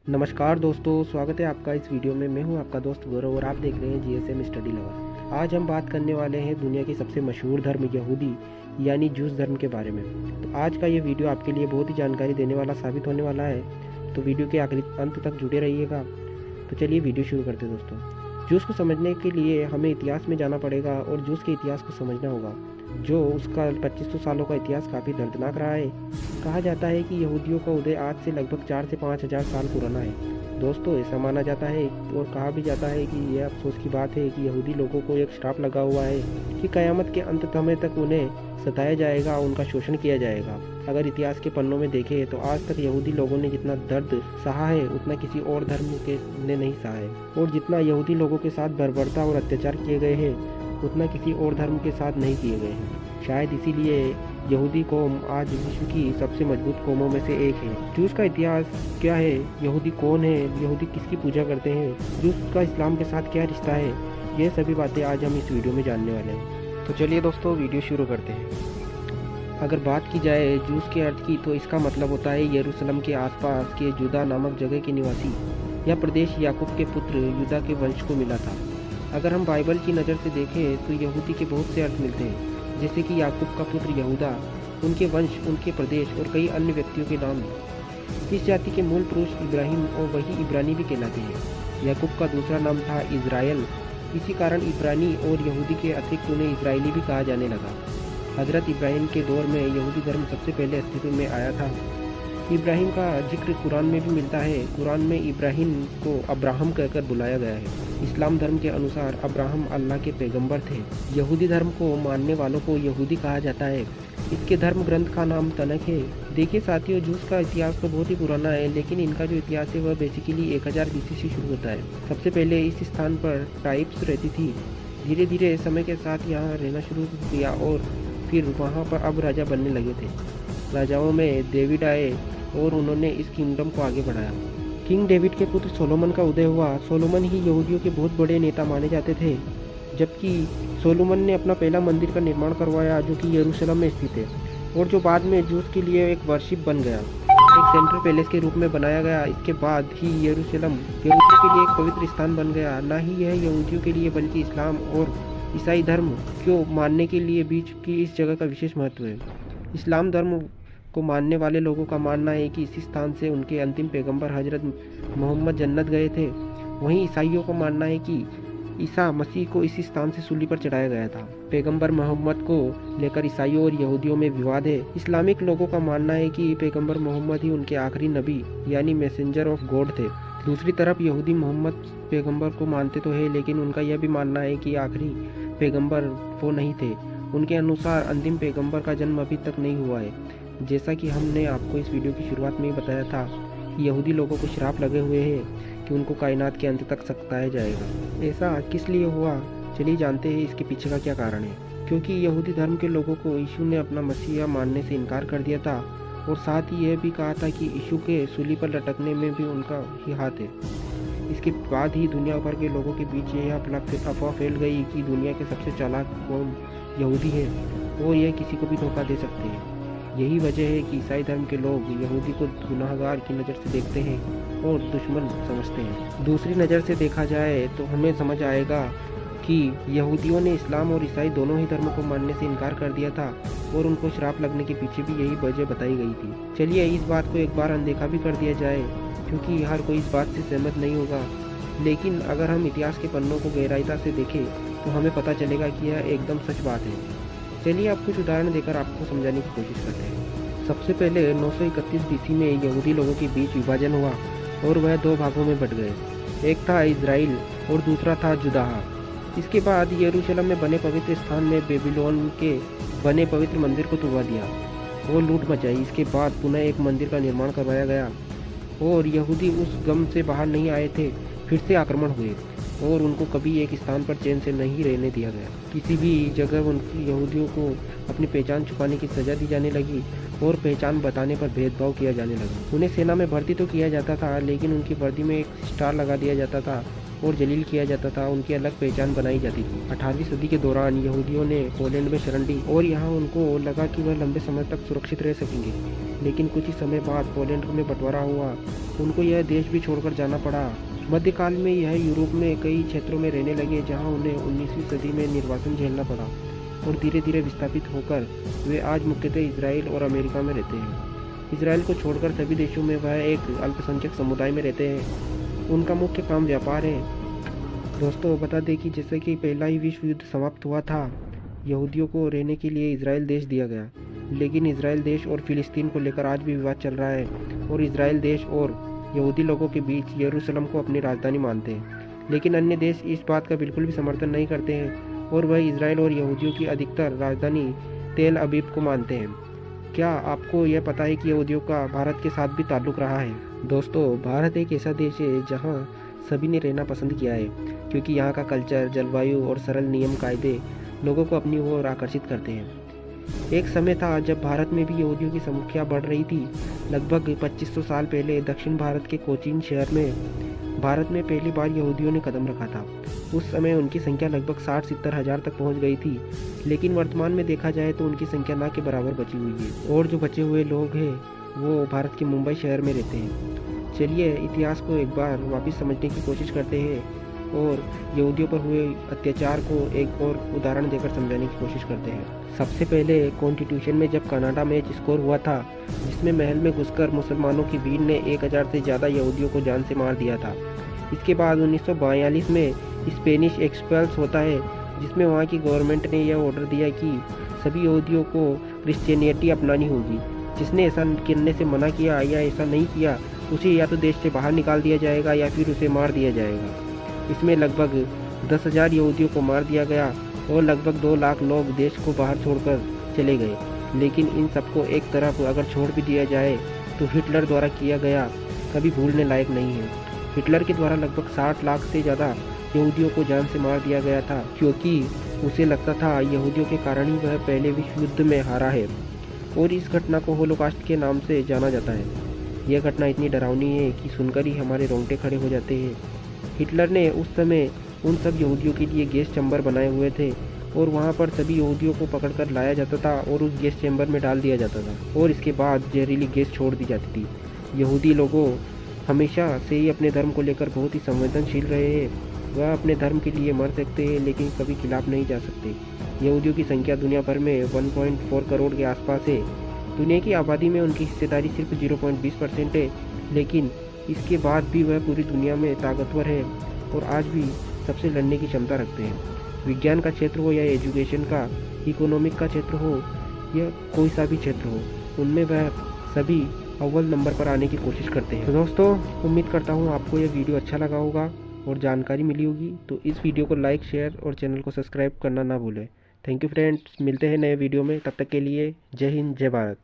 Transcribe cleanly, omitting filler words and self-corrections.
नमस्कार दोस्तों, स्वागत है आपका इस वीडियो में। मैं हूं आपका दोस्त गौरव और आप देख रहे हैं जीएसएम स्टडी लवर। आज हम बात करने वाले हैं दुनिया के सबसे मशहूर धर्म यहूदी यानी जूस धर्म के बारे में। तो आज का ये वीडियो आपके लिए बहुत ही जानकारी देने वाला साबित होने वाला है, तो वीडियो के आखिरी अंत तक जुड़े रहिएगा। तो चलिए वीडियो शुरू करते हैं दोस्तों। जूस को समझने के लिए हमें इतिहास में जाना पड़ेगा और जूस के इतिहास को समझना होगा, जो उसका 2500 सालों का इतिहास काफ़ी दर्दनाक रहा है। कहा जाता है कि यहूदियों का उदय आज से लगभग 4 से 5 हज़ार साल पुराना है। दोस्तों, ऐसा माना जाता है और कहा भी जाता है कि यह अफसोस की बात है कि यहूदी लोगों को एक श्राप लगा हुआ है कि क़यामत के अंत समय तक उन्हें सताया जाएगा, उनका शोषण किया जाएगा। अगर इतिहास के पन्नों में देखें तो आज तक यहूदी लोगों ने जितना दर्द सहा है उतना किसी और धर्म के ने नहीं सहा है, और जितना यहूदी लोगों के साथ बर्बरता और अत्याचार किए गए हैं उतना किसी और धर्म के साथ नहीं किए गए हैं। शायद इसीलिए यहूदी कौम आज विश्व की सबसे मजबूत कौमों में से एक है। जूस का इतिहास क्या है, यहूदी कौन है, यहूदी किसकी पूजा करते हैं, जूस का इस्लाम के साथ क्या रिश्ता है, ये सभी बातें आज हम इस वीडियो में जानने वाले हैं। तो चलिए दोस्तों, वीडियो शुरू करते हैं। अगर बात की जाए जूस के अर्थ की, तो इसका मतलब होता है यरूशलेम के आसपास के जुदा नामक जगह के निवासी। यह प्रदेश याकूब के पुत्र यूदा के वंश को मिला था। अगर हम बाइबल की नज़र से देखें तो यहूदी के बहुत से अर्थ मिलते हैं, जैसे कि याकूब का पुत्र यहूदा, उनके वंश, उनके प्रदेश और कई अन्य व्यक्तियों के नाम। इस जाति के मूल पुरुष इब्राहिम और वही इब्रानी भी कहलाते हैं। याकूब का दूसरा नाम था इज़राइल। इसी कारण इब्रानी और यहूदी के अतिरिक्त उन्हें इज़राइली भी कहा जाने लगा। हज़रत इब्राहिम के दौर में यहूदी धर्म सबसे पहले अस्तित्व में आया था। इब्राहिम का जिक्र कुरान में भी मिलता है। कुरान में इब्राहिम को अब्राहम कहकर बुलाया गया है। इस्लाम धर्म के अनुसार अब्राहम अल्लाह के पैगंबर थे। यहूदी धर्म को मानने वालों को यहूदी कहा जाता है। इसके धर्म ग्रंथ का नाम तनक है। देखिए साथियों, जूस का इतिहास तो बहुत ही पुराना है, लेकिन इनका जो इतिहास है वह बेसिकली 1000 BC से शुरू होता है। सबसे पहले इस स्थान पर ट्राइब्स रहती थी। धीरे धीरे समय के साथ यहाँ रहना शुरू किया और फिर वहाँ पर अब राजा बनने लगे थे। राजाओं में डेविड आए और उन्होंने इस किंगडम को आगे बढ़ाया। किंग डेविड के पुत्र सोलोमन का उदय हुआ। सोलोमन ही यहूदियों के बहुत बड़े नेता माने जाते थे, जबकि सोलोमन ने अपना पहला मंदिर का निर्माण करवाया जो कि यरूशलेम में स्थित है, और जो बाद में जूस के लिए एक वर्शिप बन गया, एक सेंट्रल पैलेस के रूप में बनाया गया। इसके बाद ही यरूशलेम यहूदियों के लिए एक पवित्र स्थान बन गया। न ही यह यहूदियों के लिए बल्कि इस्लाम और ईसाई धर्म को मानने के लिए बीच की इस जगह का विशेष महत्व है। इस्लाम धर्म को मानने वाले लोगों का मानना है कि इसी स्थान से उनके अंतिम पैगंबर हजरत मोहम्मद जन्नत गए थे। वहीं ईसाइयों का मानना है कि ईसा मसीह को इसी स्थान से सूली पर चढ़ाया गया था। पैगंबर मोहम्मद को लेकर ईसाइयों और यहूदियों में विवाद है। इस्लामिक लोगों का मानना है कि पैगंबर मोहम्मद ही उनके आखिरी नबी यानी मैसेंजर ऑफ गॉड थे। दूसरी तरफ यहूदी मोहम्मद पैगंबर को मानते तो है, लेकिन उनका यह भी मानना है कि आखिरी पैगंबर वो नहीं थे। उनके अनुसार अंतिम पैगंबर का जन्म अभी तक नहीं हुआ है। जैसा कि हमने आपको इस वीडियो की शुरुआत में ही बताया था कि यहूदी लोगों को श्राप लगे हुए हैं कि उनको कायनात के अंत तक सताया जाएगा। ऐसा किस लिए हुआ, चलिए जानते हैं इसके पीछे का क्या कारण है। क्योंकि यहूदी धर्म के लोगों को यीशु ने अपना मसीहा मानने से इनकार कर दिया था, और साथ ही यह भी कहा था कि यीशु के सूली पर लटकने में भी उनका ही हाथ है। इसके बाद ही दुनिया भर के लोगों के बीच यह अफवाह फैल गई कि दुनिया के सबसे चालाक कौम यहूदी है और यह किसी को भी धोखा दे सकते हैं। यही वजह है कि ईसाई धर्म के लोग यहूदी को गुनाहगार की नज़र से देखते हैं और दुश्मन समझते हैं। दूसरी नज़र से देखा जाए तो हमें समझ आएगा कि यहूदियों ने इस्लाम और ईसाई दोनों ही धर्मों को मानने से इनकार कर दिया था, और उनको श्राप लगने के पीछे भी यही वजह बताई गई थी। चलिए इस बात को एक बार अनदेखा भी कर दिया जाए, क्योंकि हर कोई इस बात से सहमत नहीं होगा। लेकिन अगर हम इतिहास के पन्नों को गहराईता से देखें तो हमें पता चलेगा कि यह एकदम सच बात है। चलिए अब कुछ उदाहरण देकर आपको समझाने की कोशिश करते हैं। सबसे पहले 931 BC में यहूदी लोगों के बीच विभाजन हुआ और वह 2 भागों में बट गए। एक था इज़राइल और दूसरा था जुदाह। इसके बाद यरूशलेम में बने पवित्र स्थान में बेबीलोन के बने पवित्र मंदिर को तुड़वा दिया और लूट मचाई। इसके बाद पुनः एक मंदिर का निर्माण करवाया गया, और यहूदी उस गम से बाहर नहीं आए थे। फिर से आक्रमण हुए और उनको कभी एक स्थान पर चैन से नहीं रहने दिया गया। किसी भी जगह उनकी यहूदियों को अपनी पहचान छुपाने की सज़ा दी जाने लगी और पहचान बताने पर भेदभाव किया जाने लगा। उन्हें सेना में भर्ती तो किया जाता था, लेकिन उनकी वर्दी में एक स्टार लगा दिया जाता था और जलील किया जाता था। उनकी अलग पहचान बनाई जाती थी। 18वीं सदी के दौरान यहूदियों ने पोलैंड में शरण ली और यहाँ उनको लगा कि वह लंबे समय तक सुरक्षित रह सकेंगे। लेकिन कुछ ही समय बाद पोलैंड में बंटवारा हुआ, उनको यह देश भी छोड़कर जाना पड़ा। मध्यकाल में यह यूरोप में कई क्षेत्रों में रहने लगे, जहां उन्हें 19वीं सदी में निर्वासन झेलना पड़ा और धीरे धीरे विस्थापित होकर वे आज मुख्यतः इजराइल और अमेरिका में रहते हैं। इजराइल को छोड़कर सभी देशों में वह एक अल्पसंख्यक समुदाय में रहते हैं। उनका मुख्य काम व्यापार है। दोस्तों, बता दें कि जैसे कि पहला ही विश्व युद्ध समाप्त हुआ था, यहूदियों को रहने के लिए इजराइल देश दिया गया, लेकिन इजराइल देश और फिलिस्तीन को लेकर आज भी विवाद चल रहा है और इजराइल देश और यहूदी लोगों के बीच यरूशलेम को अपनी राजधानी मानते हैं। लेकिन अन्य देश इस बात का बिल्कुल भी समर्थन नहीं करते हैं और वह इजराइल और यहूदियों की अधिकतर राजधानी तेल अबीब को मानते हैं। क्या आपको यह पता है कि यहूदियों का भारत के साथ भी ताल्लुक रहा है? दोस्तों, भारत एक ऐसा देश है जहां सभी ने रहना पसंद किया है, क्योंकि यहाँ का कल्चर, जलवायु और सरल नियम कायदे लोगों को अपनी ओर आकर्षित करते हैं। एक समय था जब भारत में भी यहूदियों की संख्या बढ़ रही थी। लगभग 2500 साल पहले दक्षिण भारत के कोचीन शहर में भारत में पहली बार यहूदियों ने कदम रखा था। उस समय उनकी संख्या लगभग 60-70 हज़ार तक पहुंच गई थी, लेकिन वर्तमान में देखा जाए तो उनकी संख्या ना के बराबर बची हुई है और जो बचे हुए लोग हैं वो भारत के मुंबई शहर में रहते हैं। चलिए इतिहास को एक बार वापस समझने की कोशिश करते हैं और यहूदियों पर हुए अत्याचार को एक और उदाहरण देकर समझाने की कोशिश करते हैं। सबसे पहले कॉन्स्टिट्यूशन में जब कनाडा मैच स्कोर हुआ था, जिसमें महल में घुसकर मुसलमानों की भीड़ ने 1000 से ज़्यादा यहूदियों को जान से मार दिया था। इसके बाद 1942 में स्पेनिश एक्सपल्स होता है, जिसमें वहाँ की गवर्नमेंट ने यह ऑर्डर दिया कि सभी यहूदियों को क्रिश्चियनिटी अपनानी होगी। जिसने ऐसा करने से मना किया या ऐसा नहीं किया, उसे या तो देश से बाहर निकाल दिया जाएगा या फिर उसे मार दिया जाएगा। इसमें लगभग 10,000 यहूदियों को मार दिया गया और लगभग 2 लाख लोग देश को बाहर छोड़कर चले गए। लेकिन इन सबको एक तरफ अगर छोड़ भी दिया जाए तो हिटलर द्वारा किया गया कभी भूलने लायक नहीं है। हिटलर के द्वारा लगभग 60 लाख से ज़्यादा यहूदियों को जान से मार दिया गया था, क्योंकि उसे लगता था यहूदियों के कारण ही वह पहले विश्व युद्ध में हारा है और इस घटना को होलोकॉस्ट के नाम से जाना जाता है। यह घटना इतनी डरावनी है कि सुनकर ही हमारे रोंगटे खड़े हो जाते हैं। हिटलर ने उस समय उन सब यहूदियों के लिए गैस चैम्बर बनाए हुए थे और वहाँ पर सभी यहूदियों को पकड़कर लाया जाता था और उस गैस चैम्बर में डाल दिया जाता था और इसके बाद जहरीली गैस छोड़ दी जाती थी। यहूदी लोगों हमेशा से ही अपने धर्म को लेकर बहुत ही संवेदनशील रहे हैं। वह अपने धर्म के लिए मर सकते हैं, लेकिन कभी खिलाफ नहीं जा सकते। यहूदियों की संख्या दुनिया भर में 1.4 करोड़ के आसपास है। दुनिया की आबादी में उनकी हिस्सेदारी सिर्फ 0.20% है, लेकिन इसके बाद भी वह पूरी दुनिया में ताकतवर है और आज भी सबसे लड़ने की क्षमता रखते हैं। विज्ञान का क्षेत्र हो या एजुकेशन का, इकोनॉमिक का क्षेत्र हो या कोई सा भी क्षेत्र हो, उनमें वह सभी अव्वल नंबर पर आने की कोशिश करते हैं। तो दोस्तों, उम्मीद करता हूँ आपको यह वीडियो अच्छा लगा होगा और जानकारी मिली होगी। तो इस वीडियो को लाइक, शेयर और चैनल को सब्सक्राइब करना ना भूलें। थैंक यू फ्रेंड्स, मिलते हैं नए वीडियो में। तब तक के लिए जय हिंद, जय भारत।